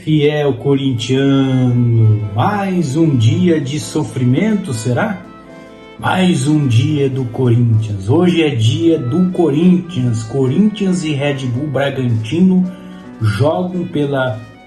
fiel corintiano, mais um dia de sofrimento, será? Mais um dia do Corinthians. Hoje é dia do Corinthians. Corinthians e Red Bull Bragantino jogam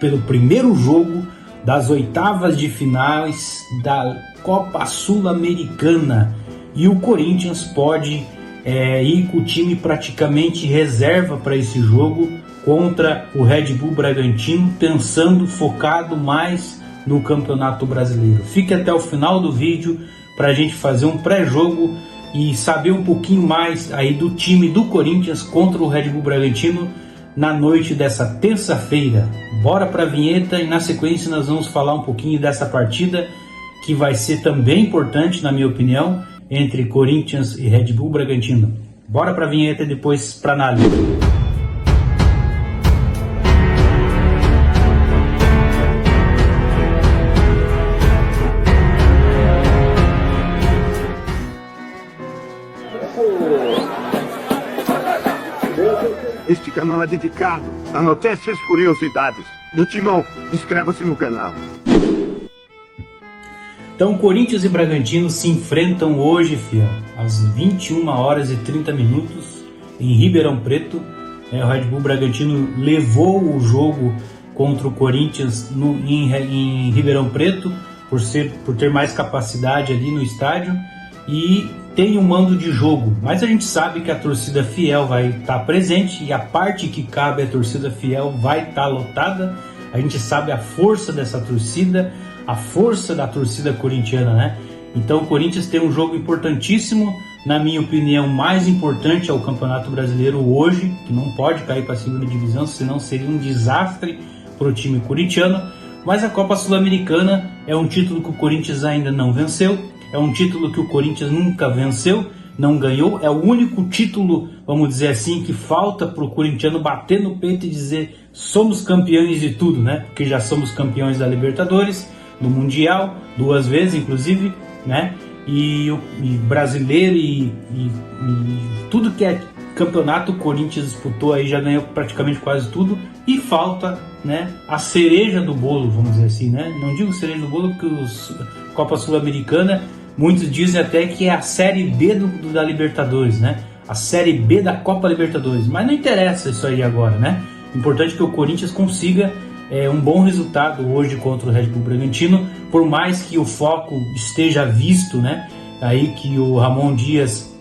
pelo primeiro jogo das oitavas de finais da Copa Sul-Americana. E o Corinthians pode ir com o time praticamente reserva para esse jogo contra o Red Bull Bragantino, pensando focado mais no Campeonato Brasileiro. Fique até o final do vídeo para a gente fazer um pré-jogo e saber um pouquinho mais aí do time do Corinthians contra o Red Bull Bragantino na noite dessa terça-feira. Bora para a vinheta e na sequência nós vamos falar um pouquinho dessa partida que vai ser também importante, na minha opinião, entre Corinthians e Red Bull Bragantino. Bora para a vinheta e depois para análise. Este canal é dedicado a notícias e curiosidades do Timão. Inscreva-se no canal. Então, Corinthians e Bragantino se enfrentam hoje, fiel, às 21 horas e 30 minutos em Ribeirão Preto. O Red Bull Bragantino levou o jogo contra o Corinthians em Ribeirão Preto por ter mais capacidade ali no estádio e tem um mando de jogo, mas a gente sabe que a torcida fiel vai estar presente e a parte que cabe à torcida fiel vai estar lotada. A gente sabe a força dessa torcida, a força da torcida corintiana, né? Então o Corinthians tem um jogo importantíssimo, na minha opinião, mais importante ao Campeonato Brasileiro hoje, que não pode cair para a segunda divisão, senão seria um desastre para o time corintiano. Mas a Copa Sul-Americana é um título que o Corinthians ainda não venceu. É um título que o Corinthians nunca venceu, não ganhou. É o único título, vamos dizer assim, que falta para o corintiano bater no peito e dizer somos campeões de tudo, né? Porque já somos campeões da Libertadores, do Mundial, 2 vezes inclusive, né? E brasileiro e tudo que é campeonato o Corinthians disputou aí, já ganhou praticamente quase tudo. E falta, né, a cereja do bolo, vamos dizer assim, né? Não digo cereja do bolo porque a Copa Sul-Americana, muitos dizem até que é a Série B da Libertadores, né? A Série B da Copa Libertadores. Mas não interessa isso aí agora, né? O importante é que o Corinthians consiga um bom resultado hoje contra o Red Bull Bragantino, por mais que o foco esteja visto, né? Aí que o Ramon Dias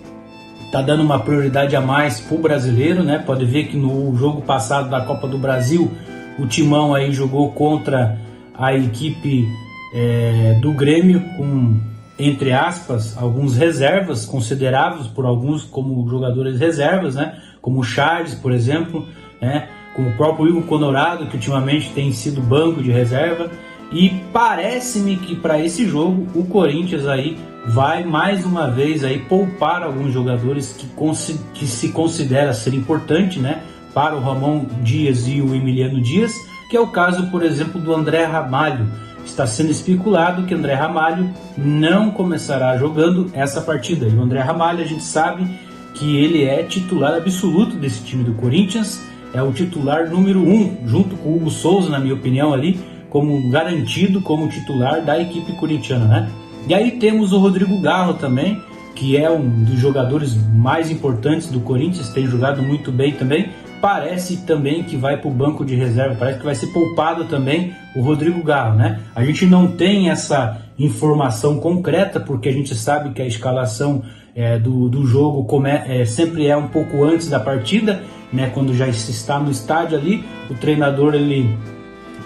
tá dando uma prioridade a mais pro brasileiro, né? Pode ver que no jogo passado da Copa do Brasil, o Timão aí jogou contra a equipe do Grêmio com, entre aspas, alguns reservas consideráveis por alguns como jogadores reservas, né? Como o Charles, por exemplo, né? Como o próprio Igor Conorado, que ultimamente tem sido banco de reserva. E parece-me que para esse jogo o Corinthians aí vai mais uma vez aí poupar alguns jogadores que se considera ser importante, né, para o Ramon Dias e o Emiliano Dias, que é o caso, por exemplo, do André Ramalho. Está sendo especulado que André Ramalho não começará jogando essa partida. E o André Ramalho, a gente sabe que ele é titular absoluto desse time do Corinthians, é o titular número 1, junto com o Hugo Souza, na minha opinião, ali, como garantido como titular da equipe corintiana, né? E aí temos o Rodrigo Garro também, que é um dos jogadores mais importantes do Corinthians, tem jogado muito bem também. Parece também que vai para o banco de reserva, parece que vai ser poupado também o Rodrigo Garro, né? A gente não tem essa informação concreta, porque a gente sabe que a escalação do jogo sempre é um pouco antes da partida, né? Quando já se está no estádio ali, o treinador ele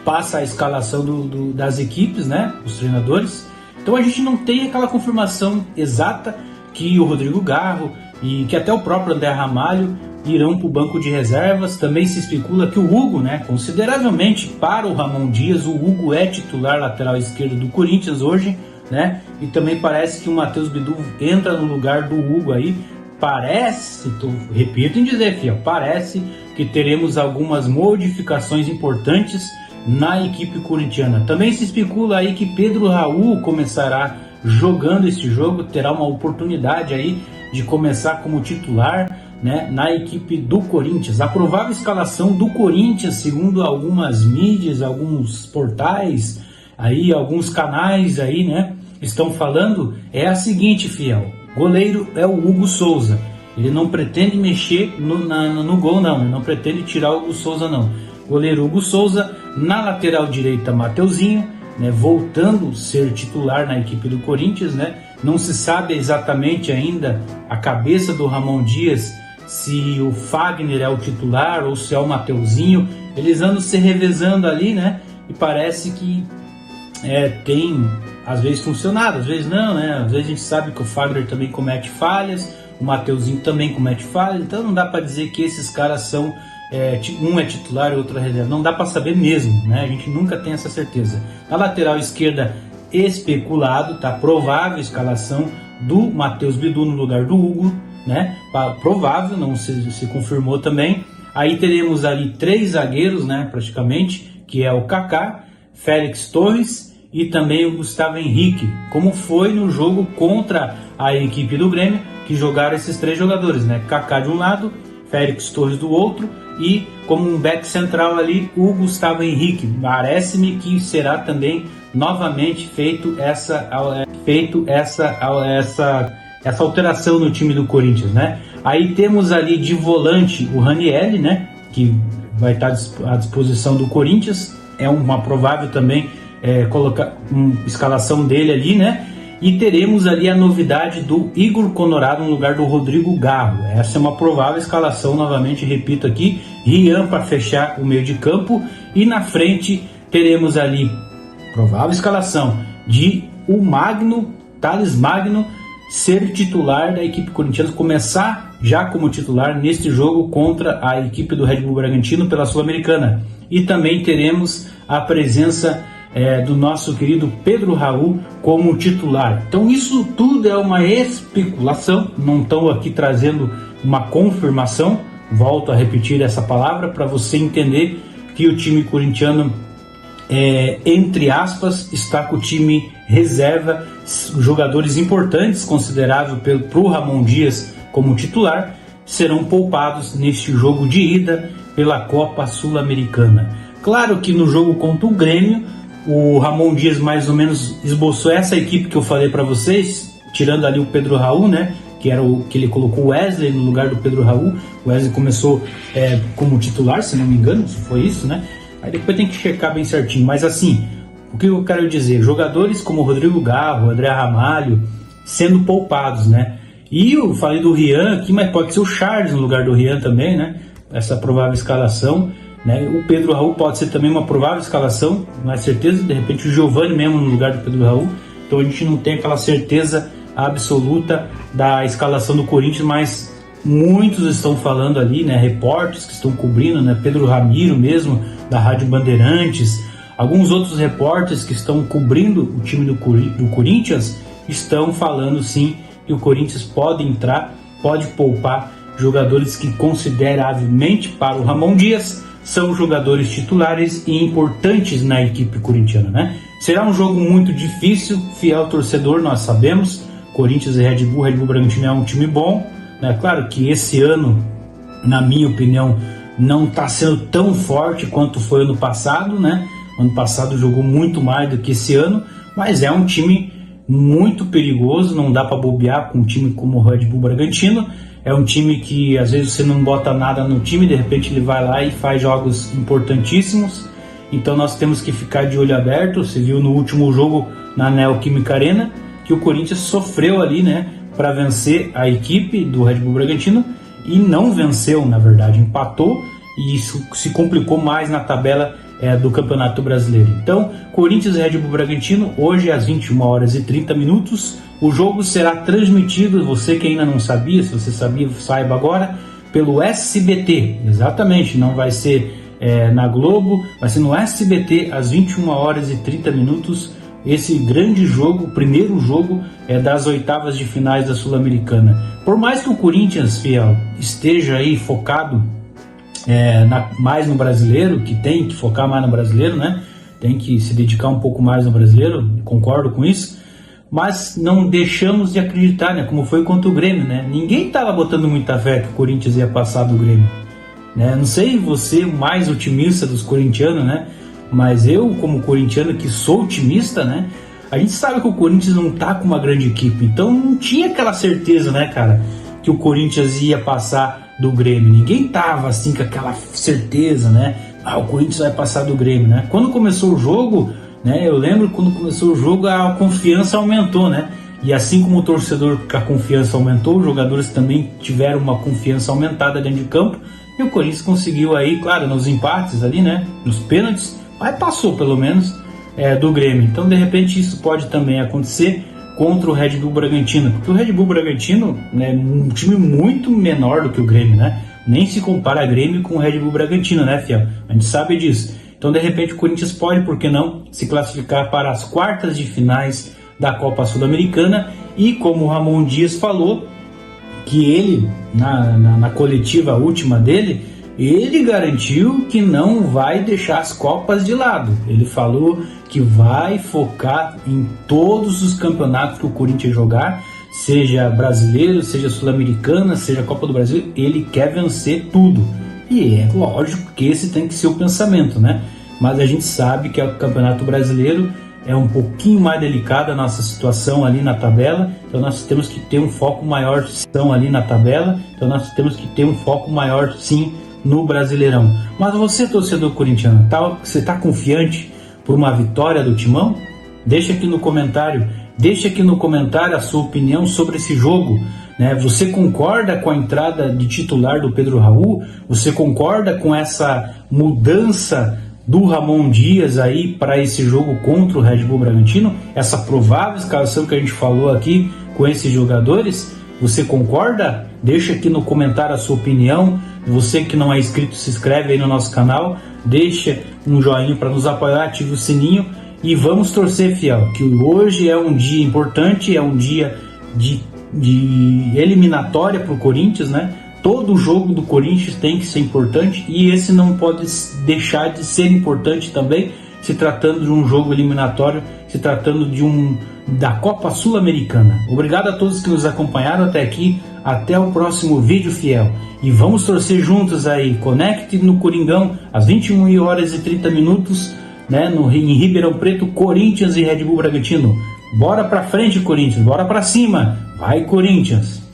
passa a escalação das equipes, né? Os treinadores. Então a gente não tem aquela confirmação exata que o Rodrigo Garro e que até o próprio André Ramalho irão para o banco de reservas. Também se especula que o Hugo, né, consideravelmente para o Ramon Dias, o Hugo é titular lateral esquerdo do Corinthians hoje, né? E também parece que o Matheus Bidu entra no lugar do Hugo aí. Parece, repito em dizer, fiel, parece que teremos algumas modificações importantes na equipe corintiana. Também se especula aí que Pedro Raul começará jogando esse jogo, terá uma oportunidade aí de começar como titular, né, na equipe do Corinthians. A provável escalação do Corinthians, segundo algumas mídias, alguns portais, aí, alguns canais aí, né, estão falando, é a seguinte, fiel. Goleiro é o Hugo Souza. Ele não pretende mexer no gol, não. Ele não pretende tirar o Hugo Souza, não. Goleiro Hugo Souza. Na lateral direita, Mateuzinho, né, voltando a ser titular na equipe do Corinthians, né? Não se sabe exatamente ainda a cabeça do Ramon Dias, se o Fagner é o titular ou se é o Mateuzinho. Eles andam se revezando ali, né? E parece que tem, às vezes, funcionado, às vezes não, né? Às vezes a gente sabe que o Fagner também comete falhas, o Mateuzinho também comete falhas, então não dá para dizer que esses caras são, um é titular e outro é reserva. Não dá para saber mesmo, né? A gente nunca tem essa certeza. Na lateral esquerda, especulado, tá? Provável escalação do Matheus Bidu no lugar do Hugo, né? Provável, não se confirmou também. Aí teremos ali 3 zagueiros, né? Praticamente, que é o Kaká, Félix Torres e também o Gustavo Henrique, como foi no jogo contra a equipe do Grêmio, que jogaram esses 3 jogadores, né? Kaká de um lado, Félix Torres do outro e como um back central ali o Gustavo Henrique. Parece-me que será também novamente feito essa alteração no time do Corinthians, né? Aí temos ali de volante o Ranieri, né? Que vai estar à disposição do Corinthians. É uma provável também colocar uma escalação dele ali, né? E teremos ali a novidade do Igor Conorado no lugar do Rodrigo Garro. Essa é uma provável escalação, novamente repito aqui, Rian para fechar o meio de campo, e na frente teremos ali provável escalação de o Thales Magno ser titular da equipe corintiana, começar já como titular neste jogo contra a equipe do Red Bull Bragantino pela Sul-Americana. E também teremos a presença do nosso querido Pedro Raul como titular. Então isso tudo é uma especulação, não estou aqui trazendo uma confirmação, volto a repetir essa palavra para você entender que o time corintiano, entre aspas, está com o time reserva, jogadores importantes consideráveis para o Ramon Dias como titular, serão poupados neste jogo de ida pela Copa Sul-Americana. Claro que no jogo contra o Grêmio, o Ramon Dias mais ou menos esboçou essa equipe que eu falei para vocês, tirando ali o Pedro Raul, né? Que era o que ele colocou o Wesley no lugar do Pedro Raul. O Wesley começou como titular, se não me engano, foi isso, né? Aí depois tem que checar bem certinho. Mas assim, o que eu quero dizer? Jogadores como Rodrigo Garro, André Ramalho, sendo poupados, né? E eu falei do Rian aqui, mas pode ser o Charles no lugar do Rian também, né? Essa provável escalação, né? O Pedro Raul pode ser também uma provável escalação, não é certeza, de repente o Giovani mesmo no lugar do Pedro Raul. Então a gente não tem aquela certeza absoluta da escalação do Corinthians, mas muitos estão falando ali, né? Repórteres que estão cobrindo, né? Pedro Ramiro mesmo, da Rádio Bandeirantes, alguns outros repórteres que estão cobrindo o time do Corinthians estão falando sim que o Corinthians pode entrar, pode poupar jogadores que consideravelmente para o Ramon Dias são jogadores titulares e importantes na equipe corintiana, né? Será um jogo muito difícil, fiel torcedor, nós sabemos. Corinthians e Red Bull Bragantino é um time bom, né? Claro que esse ano, na minha opinião, não está sendo tão forte quanto foi ano passado, né? Ano passado jogou muito mais do que esse ano, mas é um time muito perigoso, não dá para bobear com um time como o Red Bull Bragantino. É um time que às vezes você não bota nada no time, de repente ele vai lá e faz jogos importantíssimos. Então nós temos que ficar de olho aberto. Você viu no último jogo na Neoquímica Arena que o Corinthians sofreu ali, né, para vencer a equipe do Red Bull Bragantino e não venceu, na verdade, empatou e isso se complicou mais na tabela do Campeonato Brasileiro. Então, Corinthians e Red Bull Bragantino, hoje às 21h30. O jogo será transmitido, você que ainda não sabia, se você sabia, saiba agora, pelo SBT. Exatamente, não vai ser na Globo, vai ser no SBT às 21h30. Esse grande jogo, o primeiro jogo das oitavas de finais da Sul-Americana. Por mais que o Corinthians, fiel, esteja aí focado mais no brasileiro, que tem que focar mais no brasileiro, né? Tem que se dedicar um pouco mais no brasileiro, concordo com isso. mas não deixamos de acreditar, né? Como foi contra o Grêmio, né? Ninguém estava botando muita fé que o Corinthians ia passar do Grêmio, né? Não sei você, o mais otimista dos corintianos, né? Mas eu, como corintiano que sou otimista, né? A gente sabe que o Corinthians não tá com uma grande equipe, então não tinha aquela certeza, né, cara, que o Corinthians ia passar do Grêmio. Ninguém tava assim com aquela certeza, né? O Corinthians vai passar do Grêmio, né? Quando começou o jogo, né? Eu lembro quando começou o jogo a confiança aumentou, né? E assim como o torcedor, a confiança aumentou, os jogadores também tiveram uma confiança aumentada dentro de campo e o Corinthians conseguiu aí, claro, nos empates ali, né? Nos pênaltis, mas passou pelo menos do Grêmio. Então, de repente, isso pode também acontecer contra o Red Bull Bragantino, porque o Red Bull Bragantino é um time muito menor do que o Grêmio, né? Nem se compara a Grêmio com o Red Bull Bragantino, né, fiel? A gente sabe disso. Então, de repente, o Corinthians pode, por que não, se classificar para as quartas de finais da Copa Sul-Americana. E como o Ramon Dias falou, que ele, na coletiva última dele, ele garantiu que não vai deixar as Copas de lado. Ele falou que vai focar em todos os campeonatos que o Corinthians jogar, seja brasileiro, seja sul-americana, seja Copa do Brasil, ele quer vencer tudo. E é lógico que esse tem que ser o pensamento, né? Mas a gente sabe que o Campeonato Brasileiro é um pouquinho mais delicada a nossa situação ali na tabela, então nós temos que ter um foco maior ali na tabela, então nós temos que ter um foco maior sim no Brasileirão. Mas você, torcedor corintiano, você está confiante por uma vitória do Timão? Deixa aqui no comentário a sua opinião sobre esse jogo, né? Você concorda com a entrada de titular do Pedro Raul? Você concorda com essa mudança do Ramon Dias aí para esse jogo contra o Red Bull Bragantino? Essa provável escalação que a gente falou aqui com esses jogadores? Você concorda? Deixa aqui no comentário a sua opinião. Você que não é inscrito, se inscreve aí no nosso canal, deixa um joinha para nos apoiar, ative o sininho e vamos torcer, fiel, que hoje é um dia importante, é um dia de eliminatória para o Corinthians, né? Todo jogo do Corinthians tem que ser importante e esse não pode deixar de ser importante também, se tratando de um jogo eliminatório, se tratando da Copa Sul-Americana. Obrigado a todos que nos acompanharam até aqui, até o próximo vídeo, fiel. E vamos torcer juntos aí, conecte no Coringão, às 21h30, né, em Ribeirão Preto, Corinthians e Red Bull Bragantino. Bora pra frente, Corinthians, bora pra cima, vai Corinthians!